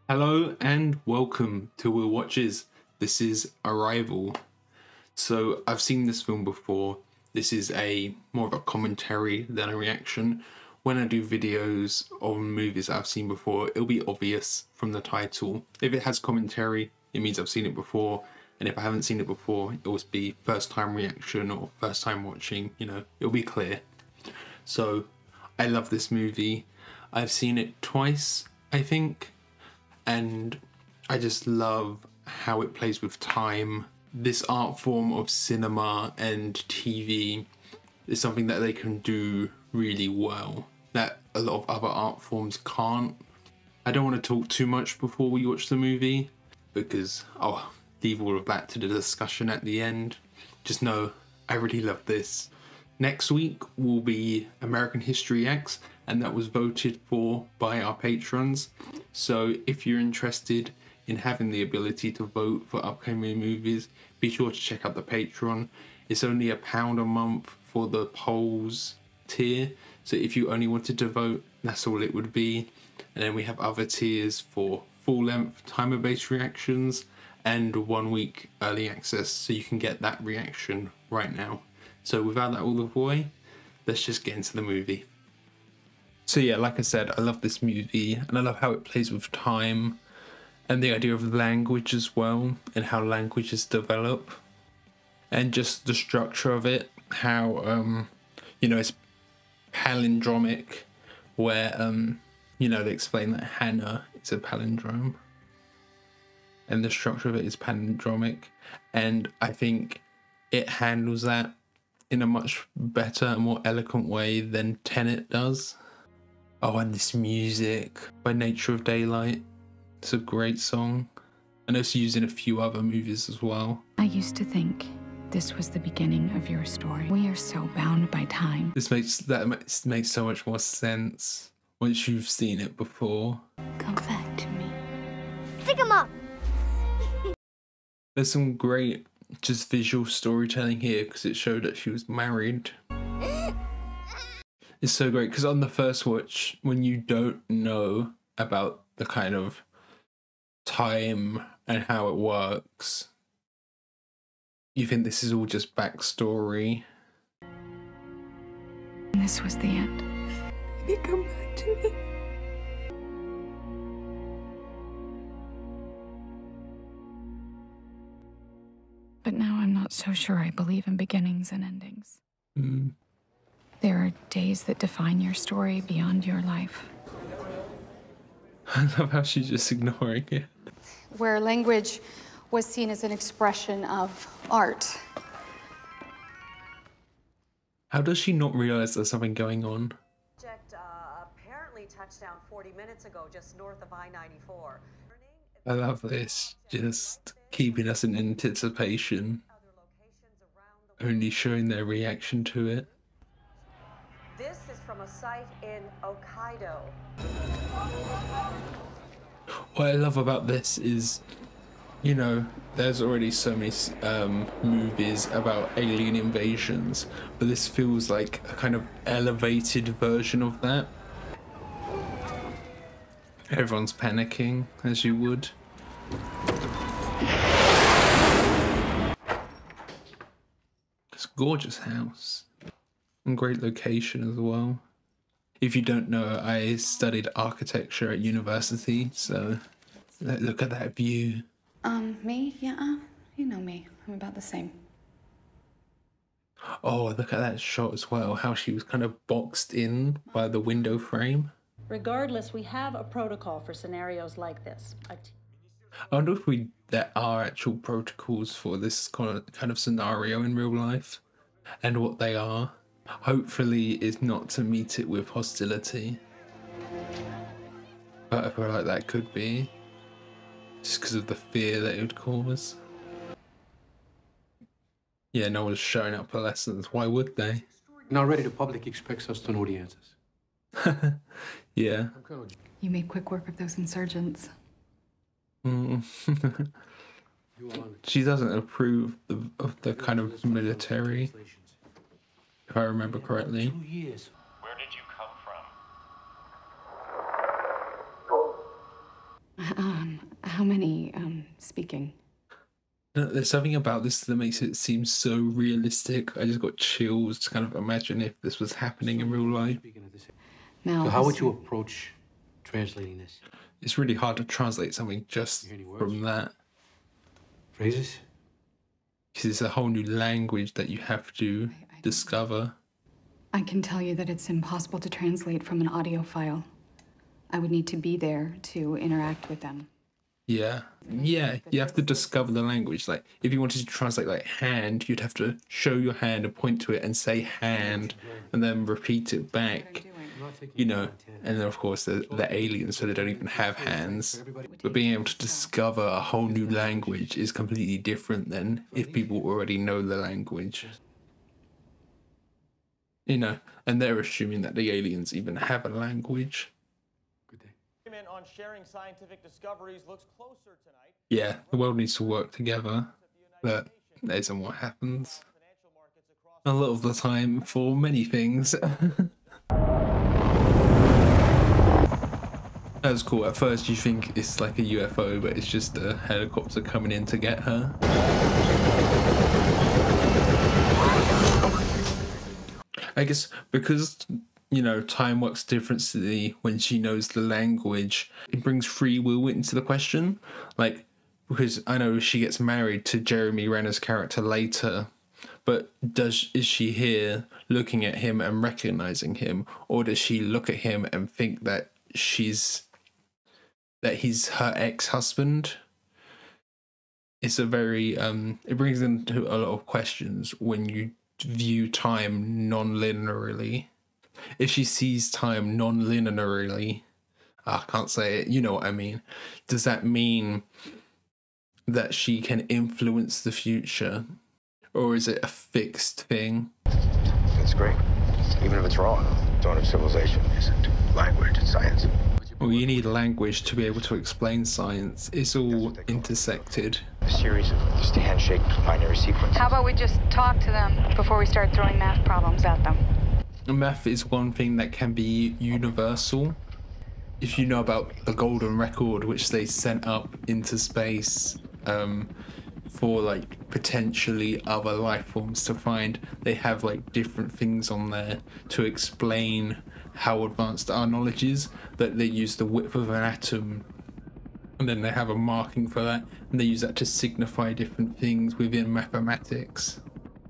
Hello and welcome to Will Watches. This is Arrival. So I've seen this film before. This is more of a commentary than a reaction. When I do videos on movies I've seen before, it'll be obvious from the title. If it has commentary, it means I've seen it before. And if I haven't seen it before, it'll be first time reaction or first time watching, it'll be clear. So I love this movie. I've seen it twice, I think. And I just love how it plays with time. This art form of cinema and TV is something that they can do really well, that a lot of other art forms can't. I don't want to talk too much before we watch the movie because I'll leave all of that to the discussion at the end. Just know I really love this. Next week will be American History X, and that was voted for by our patrons. So if you're interested in having the ability to vote for upcoming movies, be sure to check out the Patreon. It's only £1 a month for the polls tier. So if you only wanted to vote, that's all it would be. And then we have other tiers for full length timer-based reactions and 1 week early access, so you can get that reaction right now. So without that all the way, let's just get into the movie. So yeah, like I said, I love this movie and I love how it plays with time and the idea of language as well and how languages develop and just the structure of it, how, it's palindromic where, they explain that Hannah is a palindrome and the structure of it is palindromic, and I think it handles that in a much better and more eloquent way than Tenet does. Oh, and this music by Nature of Daylight. It's a great song. I know it's used in a few other movies as well. I used to think this was the beginning of your story. We are so bound by time. This makes so much more sense once you've seen it before. Come back to me. Stick 'em up! There's some great just visual storytelling here because it showed that she was married. It's so great because on the first watch, when you don't know about the kind of time and how it works, you think this is all just backstory. And this was the end. Baby, come back to me. But now I'm not so sure I believe in beginnings and endings. Mm. There are days that define your story beyond your life. I love how she's just ignoring it. Where language was seen as an expression of art. How does she not realize there's something going on? Object apparently touched down 40 minutes ago just north of I-94. I love this, just keeping us in anticipation, only showing their reaction to it. This is from a site in Hokkaido. What I love about this is, there's already so many movies about alien invasions, but this feels like a kind of elevated version of that. Everyone's panicking, as you would. It's a gorgeous house. And great location as well. If you don't know, I studied architecture at university, so look at that view. Me? Yeah, you know me. I'm about the same. Oh, look at that shot as well, how she was kind of boxed in by the window frame. Regardless, we have a protocol for scenarios like this. I wonder if there are actual protocols for this kind of scenario in real life, and what they are. Hopefully it's not to meet it with hostility, but I feel like that could be, just because of the fear that it would cause. Yeah, no one's showing up for lessons. Why would they? Now ready, the public expects us to know the answers. Yeah. You made quick work of those insurgents. She doesn't approve of the kind of military, if I remember correctly. 2 years. Where did you come from? I How many, speaking? No, there's something about this that makes it seem so realistic. I just got chills to kind of imagine if this was happening in real life. Mal, So how would you approach translating this? It's really hard to translate something just from that. Phrases? Because it's a whole new language that you have to discover. I can tell you that it's impossible to translate from an audio file. I would need to be there to interact with them. Yeah, you have to discover the language. Like, if you wanted to translate like hand, you'd have to show your hand and point to it and say hand, and then repeat it back, you know. And then of course the aliens, so they don't even have hands. But being able to discover a whole new language is completely different than if people already know the language. You know, and they're assuming that the aliens even have a language. On sharing scientific discoveries looks closer tonight. Yeah, the world needs to work together, but that isn't what happens a lot of the time for many things. That was cool. At first you think it's like a UFO, but it's just a helicopter coming in to get her. I guess because, you know, time works differently when she knows the language, it brings free will into the question. Like, because I know she gets married to Jeremy Renner's character later, but is she here looking at him and recognizing him, or does she look at him and think that he's her ex-husband? It's a very it brings into a lot of questions when you view time non-linearly. If she sees time non-linearly, I can't say it, you know what I mean. Does that mean that she can influence the future? Or is it a fixed thing? That's great. Even if it's wrong, the dawn of civilization isn't language, it's science. Well, you need language to be able to explain science. It's all intersected. A series of just handshake binary sequences. How about we just talk to them before we start throwing math problems at them? Math is one thing that can be universal. If you know about the Golden Record, which they sent up into space for like potentially other life forms to find, they have like different things on there to explain how advanced our knowledge is, that they use the width of an atom, and then they have a marking for that, and they use that to signify different things within mathematics.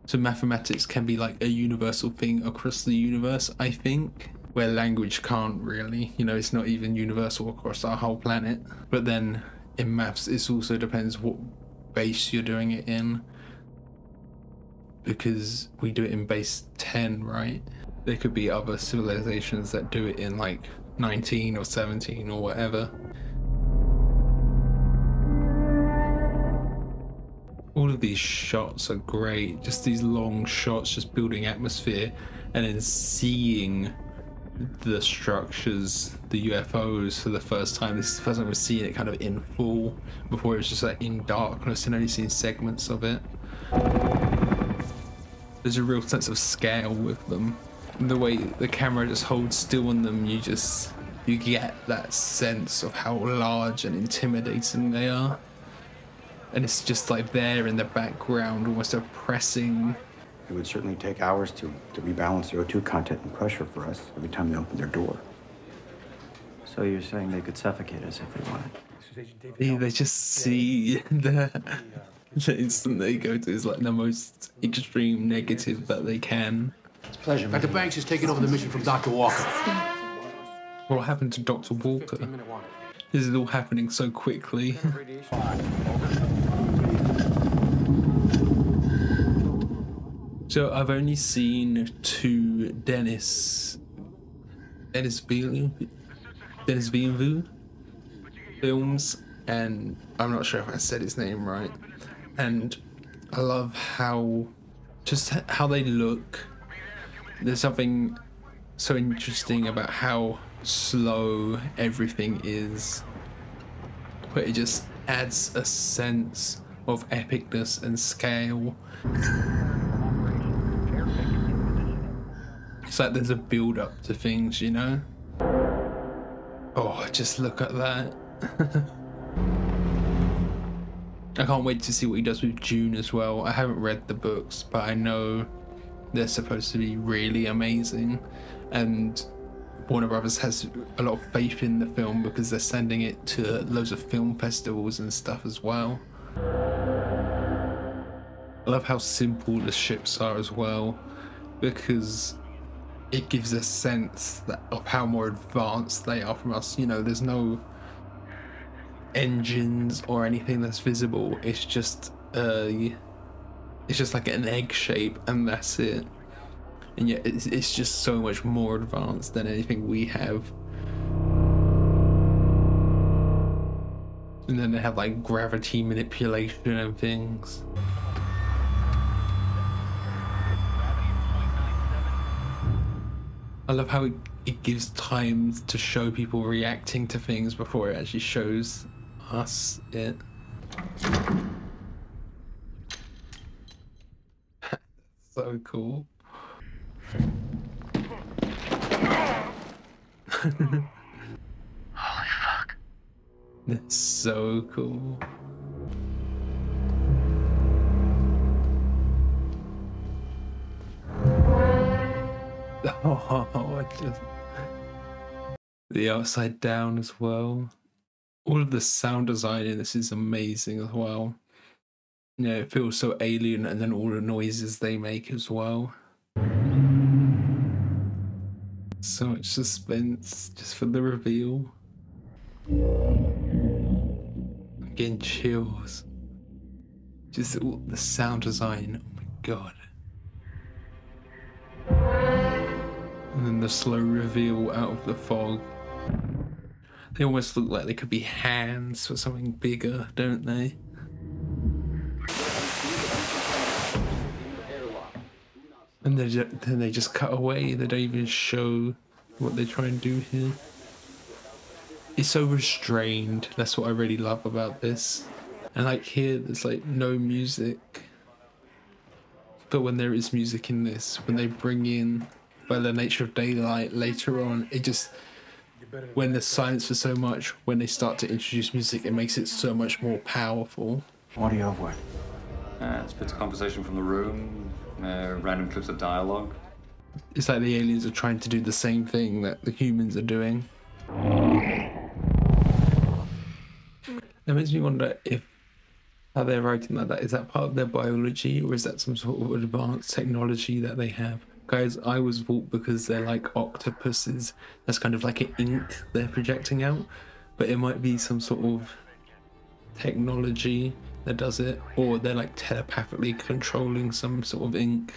So mathematics can be like a universal thing across the universe, I think, where language can't really. You know, it's not even universal across our whole planet. But then in maths, it also depends what base you're doing it in, because we do it in base 10, right? There could be other civilizations that do it in like 19 or 17 or whatever. All of these shots are great, just these long shots, just building atmosphere, and then seeing the structures, the UFOs for the first time. This is the first time we're seeing it kind of in full. Before it was just like in darkness and only seeing segments of it. There's a real sense of scale with them. And the way the camera just holds still on them, you get that sense of how large and intimidating they are. And it's just like there in the background, almost oppressing. It would certainly take hours to rebalance the O2 content and pressure for us every time they open their door. So you're saying they could suffocate us if we wanted? They just see the instant they go to is like the most extreme negative that they can. It's a pleasure. Dr. Banks is taking over the mission from Dr. Walker. What happened to Dr. Walker? This is all happening so quickly. So I've only seen two Denis Villeneuve films, and I'm not sure if I said his name right. And I love how they look. There's something so interesting about how slow everything is, but it just adds a sense of epicness and scale. It's like there's a build up to things, you know? Oh, just look at that. I can't wait to see what he does with Dune as well. I haven't read the books, but I know they're supposed to be really amazing, and Warner Brothers has a lot of faith in the film because they're sending it to loads of film festivals and stuff as well. I love how simple the ships are as well, because it gives a sense of how more advanced they are from us. You know, there's no engines or anything that's visible. It's just like an egg shape, and that's it. And yet it's just so much more advanced than anything we have. And then they have like gravity manipulation and things. I love how it gives time to show people reacting to things before it actually shows us it. So cool. Holy fuck. That's so cool. Oh, the upside down as well. All of the sound design in this is amazing as well. You know, it feels so alien, and then all the noises they make as well. So much suspense just for the reveal. I'm getting chills. Just all the sound design, oh my god. And then the slow reveal out of the fog. They almost look like they could be hands for something bigger, don't they? And then they just cut away. They don't even show what they try and do here. It's so restrained. That's what I really love about this. And like here, there's like no music. But when there is music in this, when they bring in, by the nature of daylight later on, it just, when there's silence for so much, when they start to introduce music, it makes it so much more powerful. Audio of what? It's bits of conversation from the room, random clips of dialogue. It's like the aliens are trying to do the same thing that the humans are doing. That makes me wonder if how they're writing like that, is that part of their biology, or is that some sort of advanced technology that they have? Guys, I was thought because they're like octopuses, that's kind of like an ink they're projecting out, but it might be some sort of technology that does it, or they're like telepathically controlling some sort of ink.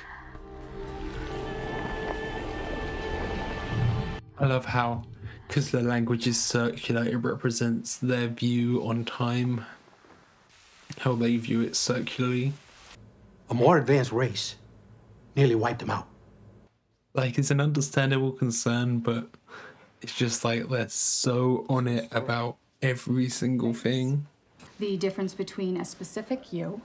I love how, because the language is circular, it represents their view on time, how they view it circularly. A more advanced race nearly wiped them out. Like, it's an understandable concern, but it's just like they're so on it about every single thing. The difference between a specific you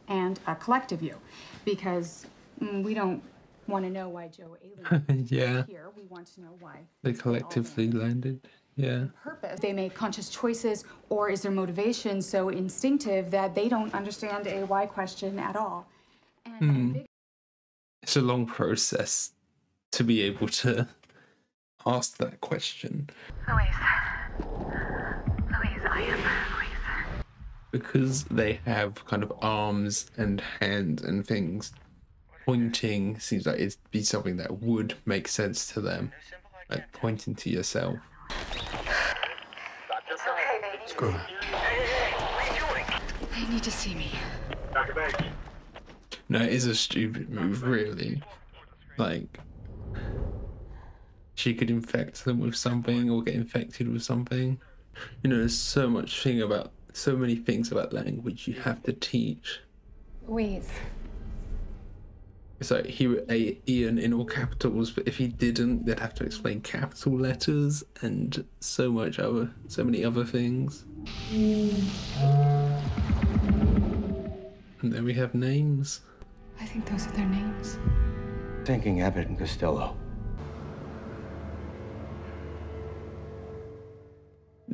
and a collective you, because we don't want to know why Joe Alien Yeah. is here. We want to know why They collectively landed. Yeah. purpose. They make conscious choices, or is their motivation so instinctive that they don't understand a why question at all? And It's a long process to be able to ask that question. Louise, I am Louise. Because they have kind of arms and hands and things, pointing seems like it'd be something that would make sense to them. Like pointing to yourself. It's okay, baby. Screw it. They need to see me. No, it is a stupid move, really. Like, she could infect them with something or get infected with something. You know, there's so many things about language you have to teach. Louise. It's like he would a Ian in all capitals, but if he didn't, they'd have to explain capital letters and so many other things. And then we have names. I think those are their names. Thinking Abbott and Costello.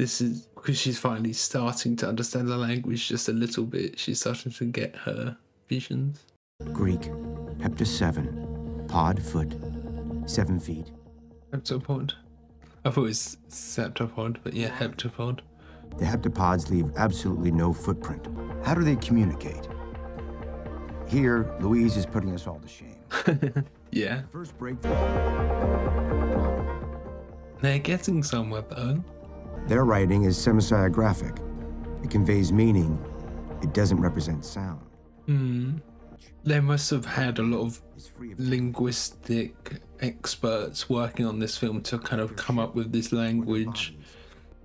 This is because she's finally starting to understand the language just a little bit. She's starting to get her visions. Greek, hepta 7, pod, foot, 7 feet. Heptapod. I thought it was septapod, but yeah, heptapod. The heptapods leave absolutely no footprint. How do they communicate? Here, Louise is putting us all to shame. Yeah. First breakthrough. They're getting somewhere though. Their writing is semisiographic. It conveys meaning. It doesn't represent sound. They must have had a lot of linguistic experts working on this film to kind of come up with this language.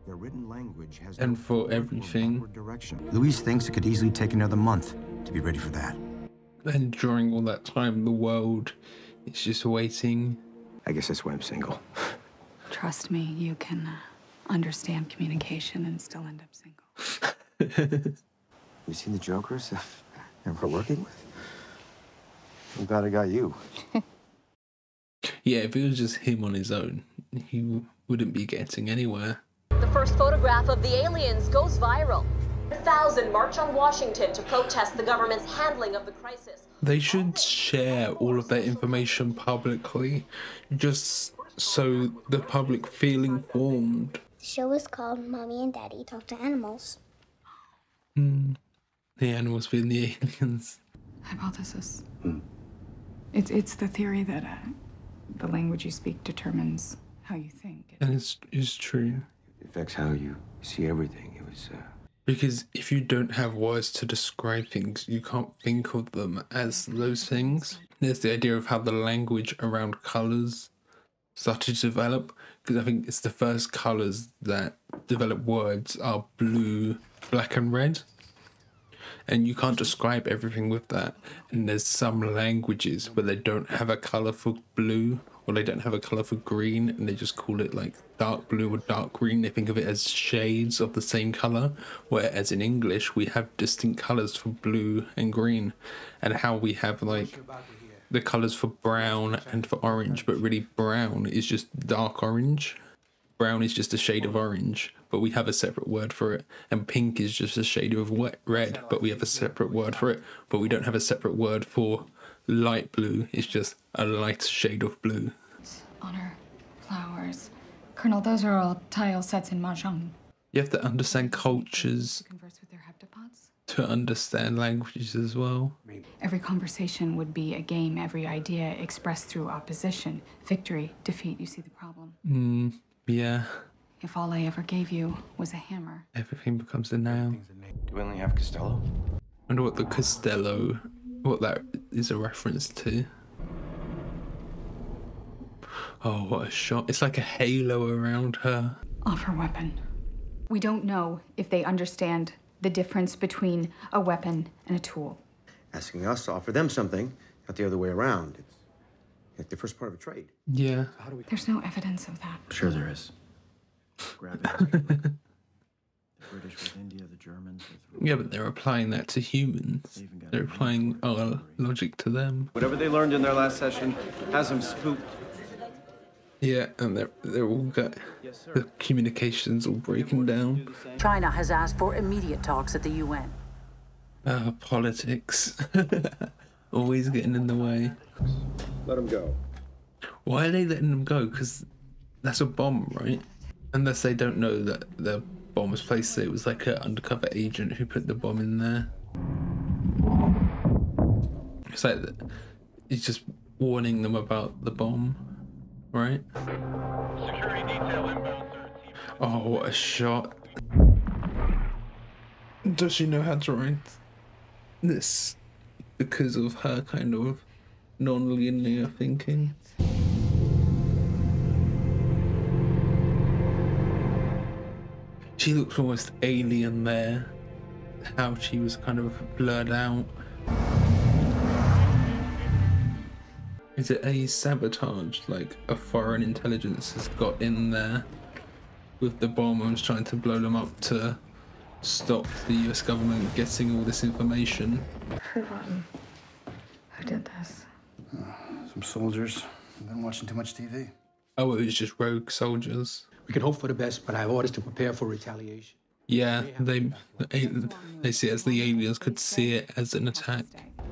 Their written language has and for everything. Louise thinks it could easily take another month to be ready for that. And during all that time, the world is just waiting. I guess that's why I'm single. Trust me, you can understand communication and still end up single. You seen the jokers that we're working with? I'm glad I got you. Yeah, if it was just him on his own, he wouldn't be getting anywhere. The first photograph of the aliens goes viral. 1,000 march on Washington to protest the government's handling of the crisis. They should share all of that information publicly, just so the public feel informed. The show is called Mommy and Daddy Talk to Animals. The animals being the aliens. Hypothesis. It's the theory that the language you speak determines how you think. And it's true. It affects how you see everything. It was, Because if you don't have words to describe things, you can't think of them as those things. There's the idea of how the language around colours started to develop, because I think it's the first colours that develop words are blue, black and red. And you can't describe everything with that. And there's some languages where they don't have a colour for blue, or they don't have a colour for green, and they just call it like dark blue or dark green. They think of it as shades of the same colour, whereas in English we have distinct colours for blue and green, and how we have like the colours for brown and for orange, but really brown is just dark orange. Brown is just a shade of orange, but we have a separate word for it. And pink is just a shade of red, but we have a separate word for it. But we don't have a separate word for light blue. It's just a light shade of blue. Honor, flowers. Colonel, those are all tile sets in Mahjong. You have to understand cultures Converse with their heptapods. to understand languages as well. Every conversation would be a game, every idea expressed through opposition. Victory, defeat, you see the problem. Yeah. If all I ever gave you was a hammer. Everything becomes a noun. Do we only have Costello? I wonder what the Costello, what that is a reference to. Oh, what a shot. It's like a halo around her. Offer weapon. We don't know if they understand the difference between a weapon and a tool. Asking us to offer them something, not the other way around. It's like the first part of a trade. Yeah. There's no evidence of that. Sure there is. Grab it. The British with India, the Germans with... Yeah, but they're applying that to humans. They're applying our logic to them. Whatever they learned in their last session has them spooked. Yeah, and they're all got the communications all breaking down. China has asked for immediate talks at the UN. Politics. Always getting in the way. Let them go. Why are they letting them go? Because that's a bomb, right? Unless they don't know that the bomb was placed there. It was like an undercover agent who put the bomb in there. It's like he's just warning them about the bomb, right? Security detail inbound 13. Oh, what a shot. Does she know how to write this? Because of her kind of non-linear thinking. She looks almost alien there. How she was kind of blurred out. Is it a sabotage? Like a foreign intelligence has got in there with the bomb and was trying to blow them up to stop the US government getting all this information. Forgotten. Who did this? Some soldiers. I've been watching too much TV. Oh, it was just rogue soldiers. We can hope for the best, but I have orders to prepare for retaliation. Yeah, they see it as the aliens could see it as an attack.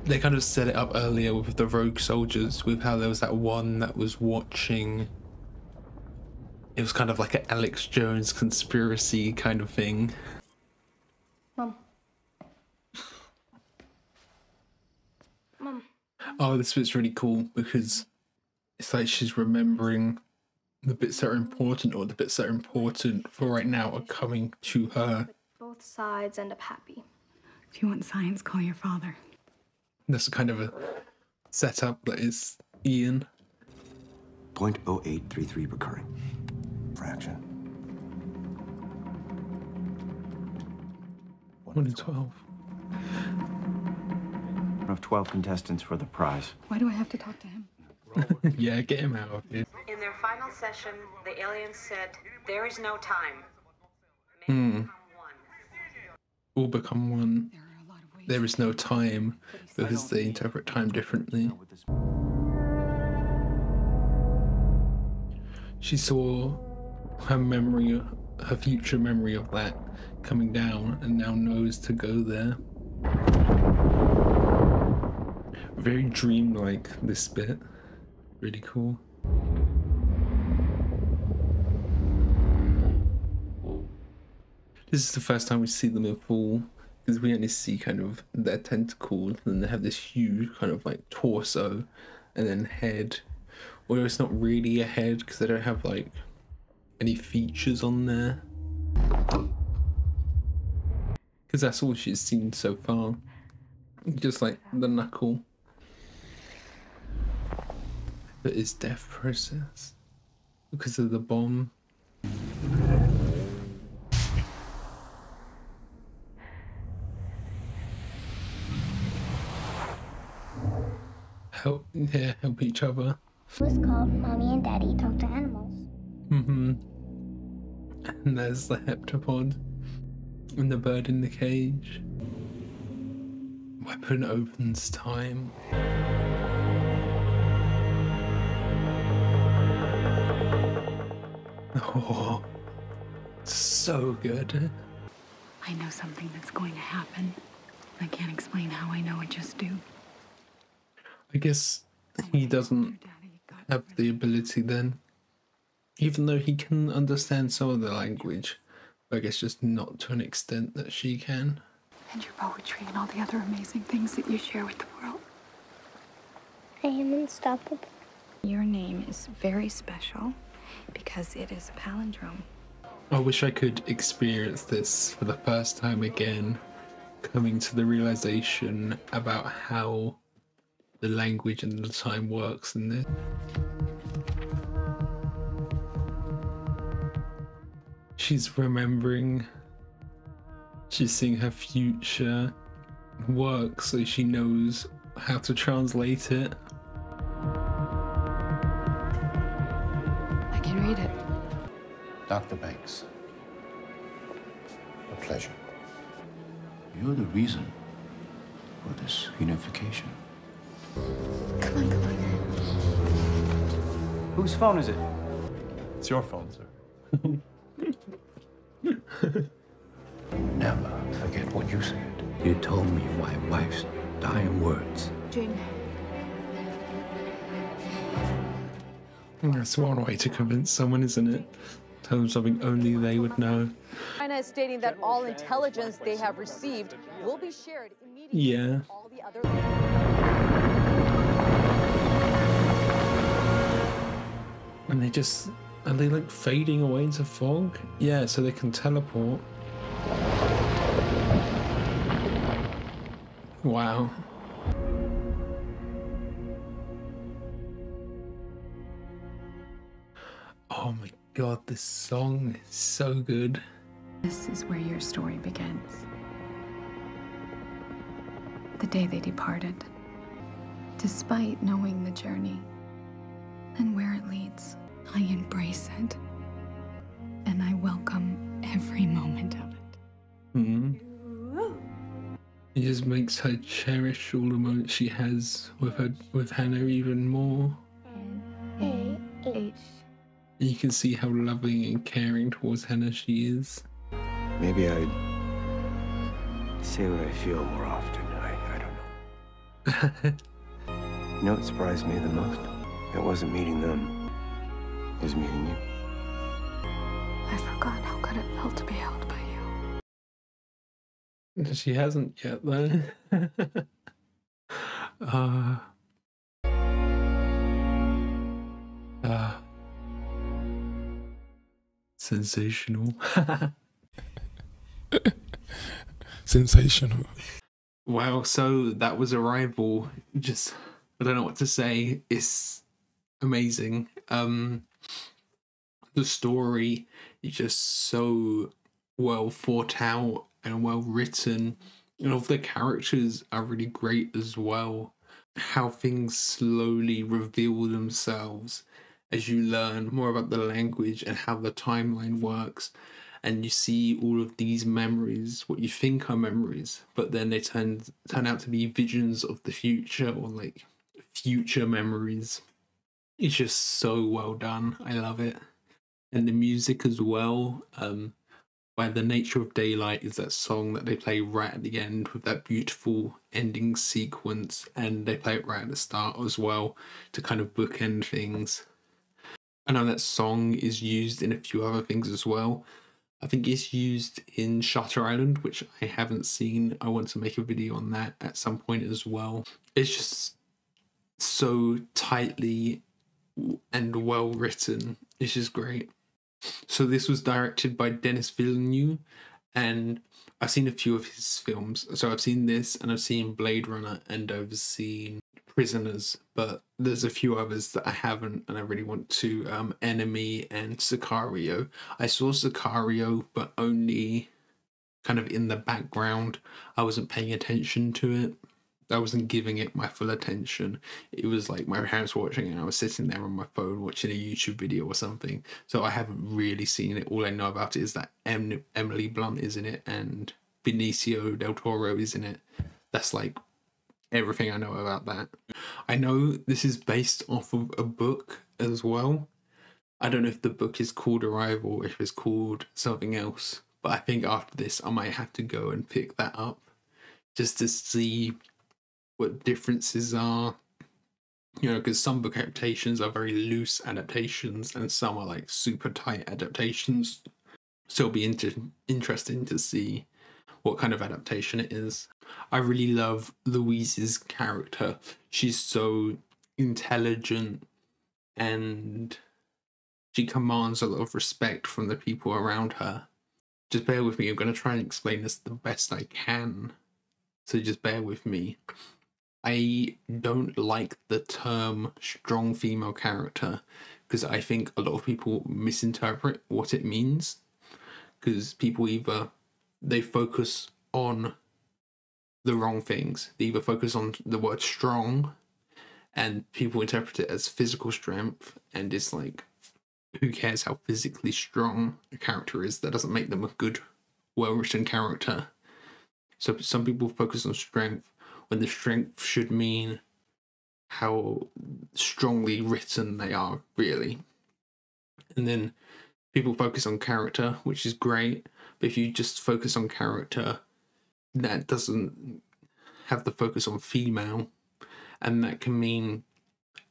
They kind of set it up earlier with the rogue soldiers, with how there was that one that was watching. It was kind of like an Alex Jones conspiracy kind of thing. Mom. Mom. Oh, this bit's really cool because it's like she's remembering the bits that are important, or the bits that are important for right now are coming to her. Both sides end up happy. If you want science, call your father. That's kind of a setup that is Ian. 0.0833 recurring. Fraction. 1 in 12. One of 12 contestants for the prize. Why do I have to talk to him? Yeah, get him out of here. In their final session, the aliens said, "There is no time. All become one. There is no time, because they interpret time differently. She saw her memory, her future memory of that coming down, and now knows to go there. Very dreamlike, this bit. Really cool. This is the first time we see them in full, because we only see kind of their tentacles, and they have this huge kind of like torso and then head. Although it's not really a head because they don't have like any features on there. Because that's all she's seen so far. Just like the knuckle. But his death process because of the bomb. Help each other. It was called Mommy and Daddy Talk to Animals. And there's the heptapod and the bird in the cage. Weapon opens time. Oh, so good. I know something that's going to happen. I can't explain how I know, I just do. I guess he doesn't have the ability then. Even though he can understand some of the language, but I guess just not to an extent that she can. And your poetry and all the other amazing things that you share with the world. I am unstoppable. Your name is very special because it is a palindrome. I wish I could experience this for the first time again, coming to the realization about how the language and the time works in this. She's remembering, she's seeing her future work, so she knows how to translate it. I can read it. Dr. Banks, a pleasure. You're the reason for this unification. Come on, come on. Whose phone is it? It's your phone, sir. Never forget what you said. You told me my wife's dying words. Jane. That's one way to convince someone, isn't it? Tell them something only they would know. China is stating that all intelligence they have received will be shared immediately Yeah. with all the other. And they just, are they like fading away into fog? Yeah, so they can teleport. Wow. Oh my god, this song is so good. This is where your story begins. The day they departed. Despite knowing the journey and where it leads, I embrace it. And I welcome every moment of it. It just makes her cherish all the moments she has with Hannah even more. N-A-H. You you can see how loving and caring towards Hannah she is. Maybe I'd say what I feel more often. I don't know. You know what surprised me the most? It wasn't meeting them. It was meeting you. I've forgotten how good it felt to be held by you. She hasn't yet, though. Sensational. Sensational. Wow, so that was Arrival. Just, I don't know what to say. It's amazing. The story is just so well thought out and well written. And all of the characters are really great as well. How things slowly reveal themselves as you learn more about the language and how the timeline works. And you see all of these memories, what you think are memories, but then they turn out to be visions of the future, or like future memories. It's just so well done. I love it. And the music as well. By the Nature of Daylight is that song that they play right at the end with that beautiful ending sequence, and they play it right at the start as well to kind of bookend things. I know that song is used in a few other things as well. I think it's used in Shutter Island, which I haven't seen. I want to make a video on that at some point as well. It's just so tightly and well written. It's just great. So this was directed by Denis Villeneuve, and I've seen a few of his films. So I've seen this, and I've seen Blade Runner, and I've seen Prisoners, but there's a few others that I haven't, and I really want to. Enemy and Sicario. I saw Sicario, but only kind of in the background. I wasn't paying attention to it. I wasn't giving it my full attention. It was like my parents were watching it and I was sitting there on my phone watching a YouTube video or something. So I haven't really seen it. All I know about it is that Emily Blunt is in it and Benicio del Toro is in it. That's like everything I know about that. I know this is based off of a book as well. I don't know if the book is called Arrival or if it's called something else. But I think after this I might have to go and pick that up just to see what differences are, you know, because some book adaptations are very loose adaptations and some are like super tight adaptations. So it'll be interesting to see what kind of adaptation it is. I really love Louise's character. She's so intelligent and she commands a lot of respect from the people around her. Just bear with me, I'm going to try and explain this the best I can. So just bear with me. I don't like the term strong female character because I think a lot of people misinterpret what it means, because people they focus on the wrong things. They either focus on the word strong and people interpret it as physical strength, and it's like, who cares how physically strong a character is? That doesn't make them a good, well-written character. So some people focus on strength when the strength should mean how strongly written they are, really. And then people focus on character, which is great, but if you just focus on character, that doesn't have the focus on female, and that can mean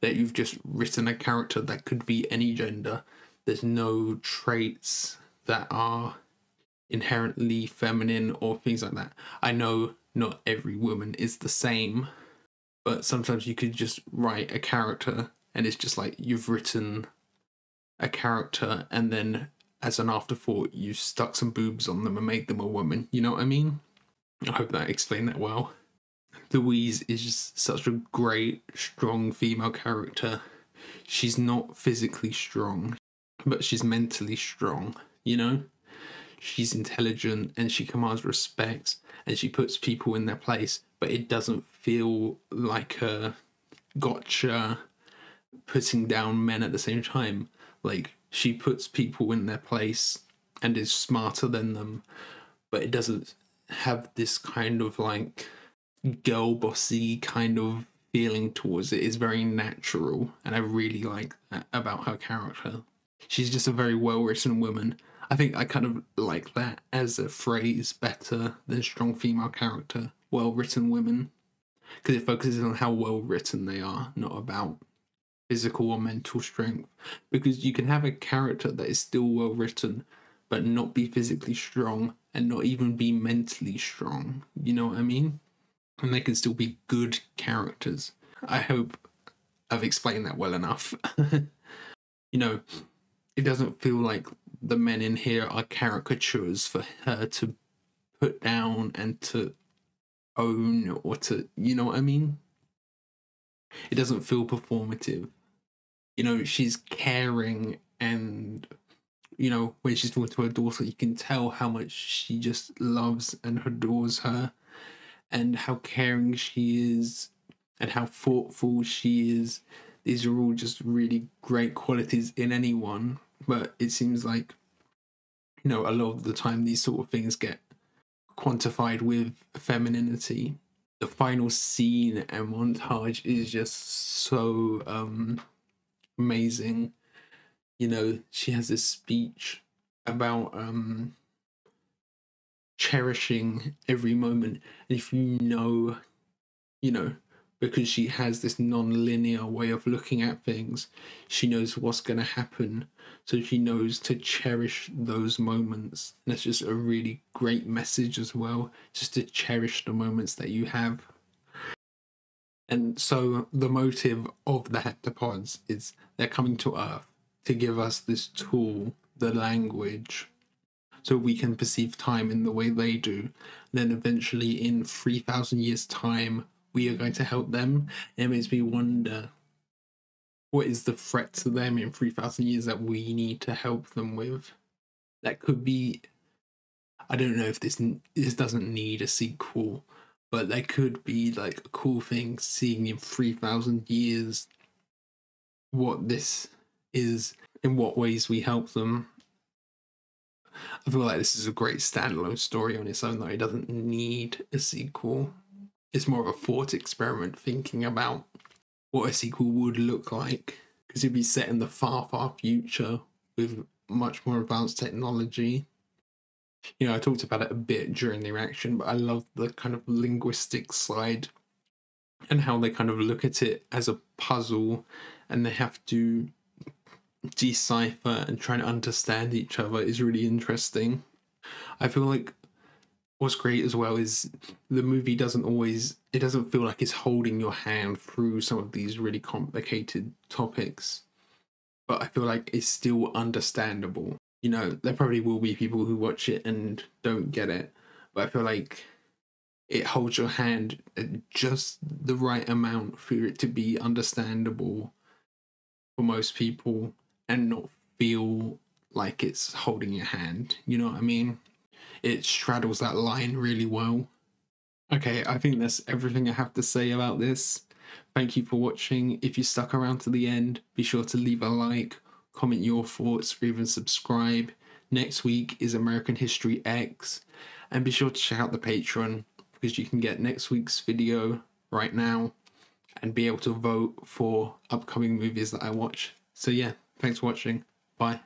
that you've just written a character that could be any gender. There's no traits that are inherently feminine or things like that. I know not every woman is the same, but sometimes you could just write a character and it's just like you've written a character and then as an afterthought you stuck some boobs on them and made them a woman. You know what I mean? I hope that I explained that well. Louise is just such a great, strong female character. She's not physically strong, but she's mentally strong, you know? She's intelligent and she commands respect and she puts people in their place, but it doesn't feel like a gotcha putting down men at the same time. Like, she puts people in their place and is smarter than them, but it doesn't have this kind of like girl bossy kind of feeling towards it. It's very natural and I really like that about her character. She's just a very well-written woman. I think I kind of like that as a phrase better than strong female character. Well-written women. Because it focuses on how well-written they are, not about physical or mental strength. Because you can have a character that is still well-written, but not be physically strong, and not even be mentally strong. You know what I mean? And they can still be good characters. I hope I've explained that well enough. You know, it doesn't feel like the men in here are caricatures for her to put down and to own, or to, you know what I mean? It doesn't feel performative. You know, she's caring, and, you know, when she's talking to her daughter, you can tell how much she just loves and adores her, and how caring she is, and how thoughtful she is. These are all just really great qualities in anyone, but it seems like, you know, a lot of the time these sort of things get quantified with femininity. The final scene and montage is just so amazing. You know, she has this speech about cherishing every moment. And if you know, because she has this non-linear way of looking at things, she knows what's going to happen. So she knows to cherish those moments. And that's just a really great message as well, just to cherish the moments that you have. And so the motive of the heptapods is they're coming to Earth to give us this tool, the language, so we can perceive time in the way they do. And then eventually in 3,000 years' time, we are going to help them. And it makes me wonder, what is the threat to them in 3,000 years that we need to help them with? That could be, I don't know if this doesn't need a sequel, but that could be like a cool thing, seeing in 3,000 years what this is, in what ways we help them. I feel like this is a great standalone story on its own, though it doesn't need a sequel. It's more of a thought experiment, thinking about what a sequel would look like, because it'd be set in the far, far future with much more advanced technology. You know, I talked about it a bit during the reaction, but I love the kind of linguistic side and how they kind of look at it as a puzzle and they have to decipher and try to understand each other is really interesting. I feel like what's great as well is the movie doesn't feel like it's holding your hand through some of these really complicated topics, but I feel like it's still understandable. You know, there probably will be people who watch it and don't get it, but I feel like it holds your hand at just the right amount for it to be understandable for most people and not feel like it's holding your hand. You know what I mean? It straddles that line really well. Okay, I think that's everything I have to say about this. Thank you for watching. If you stuck around to the end, be sure to leave a like, comment your thoughts, or even subscribe. Next week is American History X, and be sure to check out the Patreon, because you can get next week's video right now and be able to vote for upcoming movies that I watch. So yeah, thanks for watching. Bye.